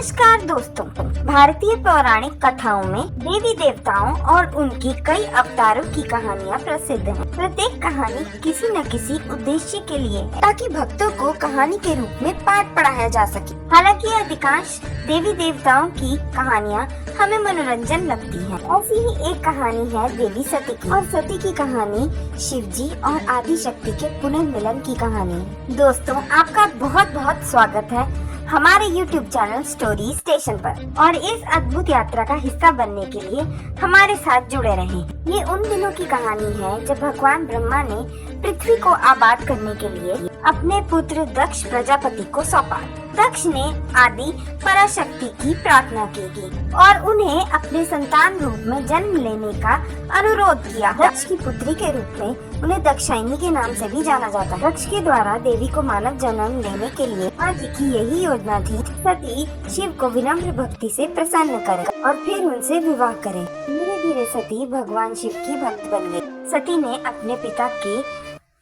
नमस्कार दोस्तों, भारतीय पौराणिक कथाओं में देवी देवताओं और उनकी कई अवतारों की कहानियाँ प्रसिद्ध हैं। प्रत्येक कहानी किसी न किसी उद्देश्य के लिए है, ताकि भक्तों को कहानी के रूप में पाठ पढ़ाया जा सके। हालांकि अधिकांश देवी देवताओं की कहानियाँ हमें मनोरंजन लगती हैं। ऐसी ही एक कहानी है देवी सती की, और सती की कहानी शिव जी और आदि शक्ति के पुनर्मिलन की कहानी है। दोस्तों, आपका बहुत बहुत स्वागत है हमारे YouTube चैनल स्टोरी स्टेशन पर, और इस अद्भुत यात्रा का हिस्सा बनने के लिए हमारे साथ जुड़े रहें। ये उन दिनों की कहानी है जब भगवान ब्रह्मा ने पृथ्वी को आबाद करने के लिए अपने पुत्र दक्ष प्रजापति को सौंपा। दक्ष ने आदि पराशक्ति की प्रार्थना की और उन्हें अपने संतान रूप में जन्म लेने का अनुरोध किया। दक्ष की पुत्री के रूप में उन्हें दक्षायनी के नाम से भी जाना जाता है। दक्ष के द्वारा देवी को मानव जन्म देने के लिए आदि की यही योजना थी। सती शिव को विनम्र भक्ति से प्रसन्न करे और फिर उनसे विवाह करे। धीरे धीरे सती भगवान शिव की भक्त बन गई। सती ने अपने पिता के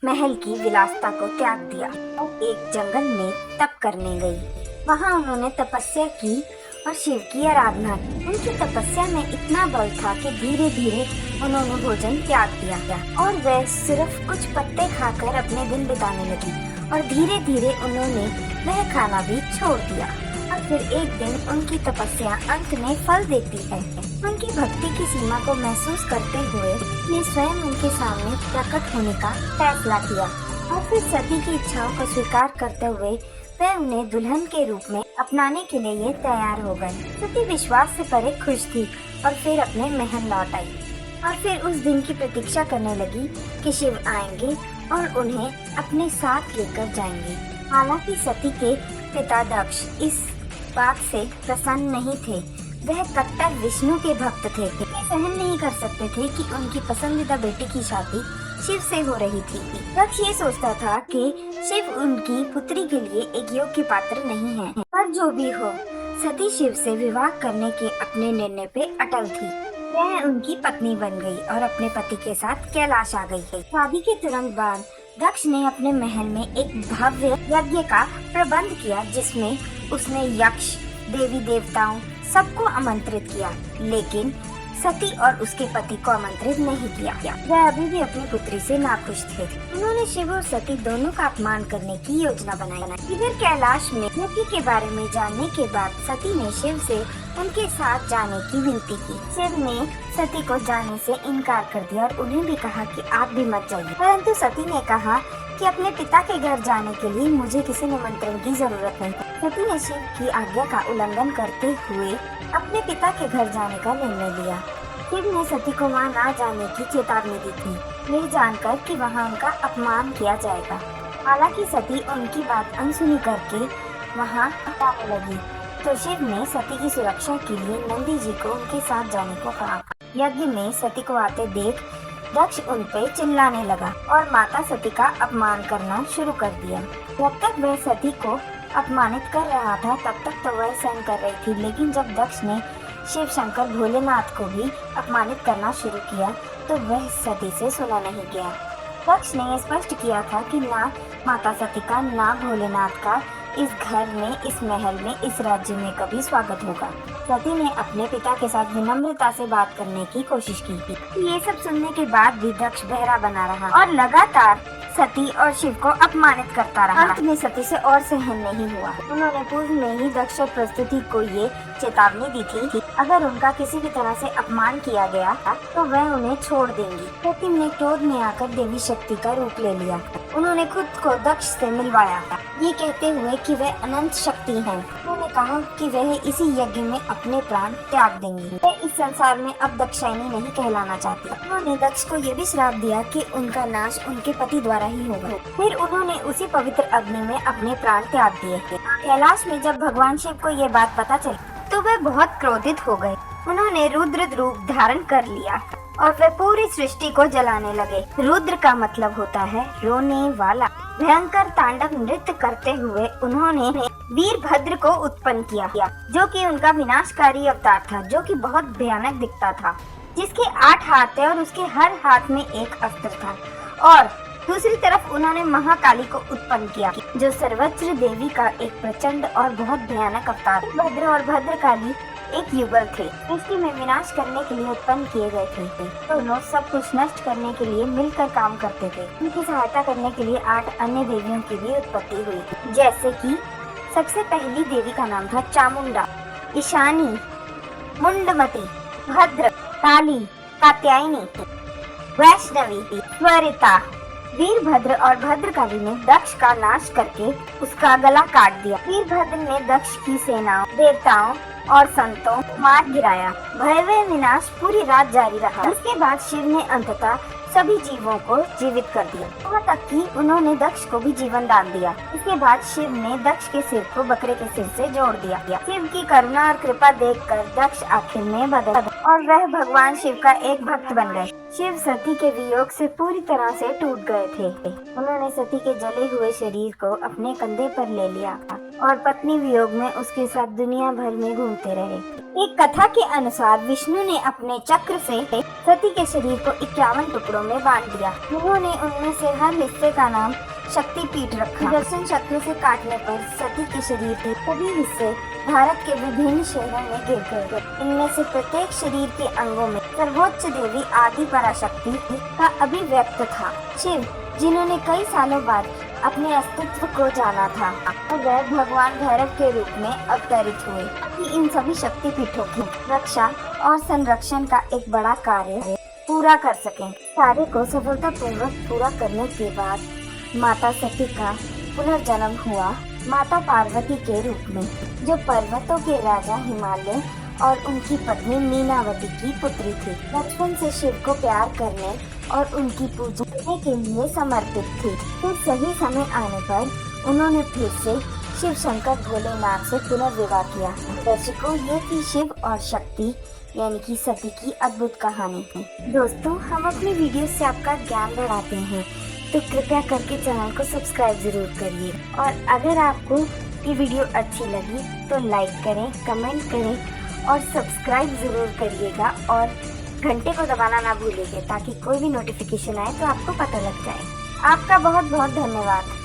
महल की विलासता को त्याग दिया और एक जंगल में तप करने गई। वहाँ उन्होंने तपस्या की और शिव की आराधना की। उनकी तपस्या में इतना बल था कि धीरे धीरे उन्होंने भोजन त्याग दिया और वह सिर्फ कुछ पत्ते खाकर अपने दिन बिताने लगी, और धीरे धीरे उन्होंने वह खाना भी छोड़ दिया। और फिर एक दिन उनकी तपस्या अंत में फल देती है। उनकी भक्ति की सीमा को महसूस करते हुए ने स्वयं उनके सामने प्रकट होने का फैसला किया, और फिर सती की इच्छाओं को स्वीकार करते हुए वह उन्हें दुल्हन के रूप में अपनाने के लिए तैयार हो गए। सती विश्वास से परे खुश थी और फिर अपने महल लौट आई, और फिर उस दिन की प्रतीक्षा करने लगी कि शिव आएंगे और उन्हें अपने साथ लेकर जाएंगे। हालांकि सती के पिता दक्ष इस बात से प्रसन्न नहीं थे। वह कट्टर विष्णु के भक्त थे। वे सहन नहीं कर सकते थे कि उनकी पसंदीदा बेटी की शादी शिव से हो रही थी। दक्ष ये सोचता था कि शिव उनकी पुत्री के लिए एक योग्य पात्र नहीं है। पर जो भी हो, सती शिव से विवाह करने के अपने निर्णय पे अटल थी। वह उनकी पत्नी बन गई और अपने पति के साथ कैलाश आ गई। शादी के तुरंत बाद दक्ष ने अपने महल में एक भव्य यज्ञ का प्रबंध किया, जिसमें उसने यक्ष, देवी देवताओं सबको आमंत्रित किया, लेकिन सती और उसके पति को आमंत्रित नहीं किया। वह अभी भी अपनी पुत्री से नाखुश थे। उन्होंने शिव और सती दोनों का अपमान करने की योजना बनाई। इधर कैलाश में यज्ञ के बारे में जानने के बाद सती ने शिव से उनके साथ जाने की विनती की। शिव ने सती को जाने से इनकार कर दिया और उन्हें भी कहा कि आप भी मत जाइए। परंतु सती ने कहा कि अपने पिता के घर जाने के लिए मुझे किसी निमंत्रण की जरूरत नहीं। सती ने शिव की आज्ञा का उल्लंघन करते हुए अपने पिता के घर जाने का निर्णय लिया। शिव ने सती को वहाँ न जाने की चेतावनी दी थी, ये जानकर कि वहाँ उनका अपमान किया जाएगा। हालांकि सती उनकी बात अनसुनी करके वहाँ जाने लगी, तो शिव ने सती की सुरक्षा के लिए नंदी जी को उनके साथ जाने को कहा। यज्ञ में सती को आते देख दक्ष उन पे चिल्लाने लगा और माता सती का अपमान करना शुरू कर दिया। जब तक वह सती को अपमानित कर रहा था, तब तक तो वह सहन कर रही थी, लेकिन जब दक्ष ने शिव शंकर भोलेनाथ को भी अपमानित करना शुरू किया, तो वह सती से सुना नहीं गया। दक्ष ने यह स्पष्ट किया था कि ना माता सती का, ना भोलेनाथ का इस घर में, इस महल में, इस राज्य में कभी स्वागत होगा। सती ने अपने पिता के साथ विनम्रता से बात करने की कोशिश की थी। ये सब सुनने के बाद भी दक्ष बहरा बना रहा और लगातार सती और शिव को अपमानित करता रहा। अंत में सती से और सहन नहीं हुआ। उन्होंने पूर्व में ही दक्ष और प्रस्तुति को ये चेतावनी दी थी, अगर उनका किसी भी तरह से अपमान किया गया तो वह उन्हें छोड़ देंगी। सती ने क्रोध में आकर देवी शक्ति का रूप ले लिया। उन्होंने खुद को दक्ष से मिलवाया, ये कहते हुए कि वह अनंत शक्ति हैं। उन्होंने कहा कि वह इसी यज्ञ में अपने प्राण त्याग देंगी। वे इस संसार में अब दक्षायनी नहीं कहलाना चाहती। उन्होंने दक्ष को ये भी श्राप दिया कि उनका नाश उनके पति द्वारा ही होगा। फिर उन्होंने उसी पवित्र अग्नि में अपने प्राण त्याग दिए। कैलाश में जब भगवान शिव को ये बात पता चली, तो वह बहुत क्रोधित हो गए। उन्होंने रुद्र रूप धारण कर लिया और वे पूरी सृष्टि को जलाने लगे। रुद्र का मतलब होता है रोने वाला। भयंकर तांडव नृत्य करते हुए उन्होंने वीरभद्र को उत्पन्न किया, जो कि उनका विनाशकारी अवतार था, जो कि बहुत भयानक दिखता था, जिसके 8 हाथ थे और उसके हर हाथ में एक अस्त्र था, और दूसरी तरफ उन्होंने महाकाली को उत्पन्न किया, जो सर्वत्र देवी का एक प्रचंड और बहुत भयानक अवतार। भद्र और भद्रकाली एक युगल थे, सृष्टि में विनाश करने के लिए उत्पन्न किए गए थे। दोनों सब कुछ नष्ट करने के लिए मिलकर काम करते थे। उनकी सहायता करने के लिए 8 अन्य देवियों की भी उत्पत्ति हुई, जैसे कि सबसे पहली देवी का नाम था चामुंडा, ईशानी, मुंडमती, भद्र, काली, कात्यायनी, वैष्णवी, स्वरिता। वीरभद्र और भद्रकाली ने दक्ष का नाश करके उसका गला काट दिया। वीरभद्र ने दक्ष की सेनाओं, देवताओं और संतों मार गिराया। भयावह विनाश पूरी रात जारी रहा। इसके बाद शिव ने अंततः सभी जीवों को जीवित कर दिया, यहाँ तक कि उन्होंने दक्ष को भी जीवन दान दिया। इसके बाद शिव ने दक्ष के सिर को बकरे के सिर से जोड़ दिया। शिव की करुणा और कृपा देखकर दक्ष आखिर में बदल और वह भगवान शिव का एक भक्त बन गए। शिव सती के वियोग से पूरी तरह से टूट गए थे। उन्होंने सती के जले हुए शरीर को अपने कंधे पर ले लिया और पत्नी वियोग में उसके साथ दुनिया भर में घूमते रहे। एक कथा के अनुसार विष्णु ने अपने चक्र से सती के शरीर को 51 टुकड़ों में बांट दिया। उन्होंने उनमें से हर हिस्से का नाम शक्ति पीठ रखा। दर्शन चक्र से काटने पर सती के शरीर के सभी हिस्से भारत के विभिन्न शहरों में गिर गए। इनमें से प्रत्येक शरीर के अंगों में सर्वोच्च देवी आदि पराशक्ति का अभिव्यक्त था, शिव, जिन्होंने कई सालों बाद अपने अस्तित्व को जाना था और वह भगवान भैरव के रूप में अवतरित हुए कि इन सभी शक्ति पीठों की रक्षा और संरक्षण का एक बड़ा कार्य पूरा कर सकें। कार्य को सफलतापूर्वक पूरा करने के बाद माता सती का पुनर्जन्म हुआ माता पार्वती के रूप में, जो पर्वतों के राजा हिमालय और उनकी पत्नी मीनावती की पुत्री थी। बचपन से शिव को प्यार करने और उनकी पूजा करने के लिए समर्पित थी। फिर सही समय आने पर उन्होंने फिर से शिव शंकर भोलेनाथ से पुनर्विवाह किया। दर्शकों, ये थी शिव और शक्ति यानी कि सती की अद्भुत कहानी थी। दोस्तों, हम अपनी वीडियो से आपका ज्ञान बढ़ाते हैं, तो कृपया करके चैनल को सब्सक्राइब जरूर करिए। और अगर आपको ये वीडियो अच्छी लगी तो लाइक करें, कमेंट करें और सब्सक्राइब जरूर करिएगा और घंटे को दबाना ना भूलिएगा ताकि कोई भी नोटिफिकेशन आए तो आपको पता लग जाए। आपका बहुत बहुत धन्यवाद।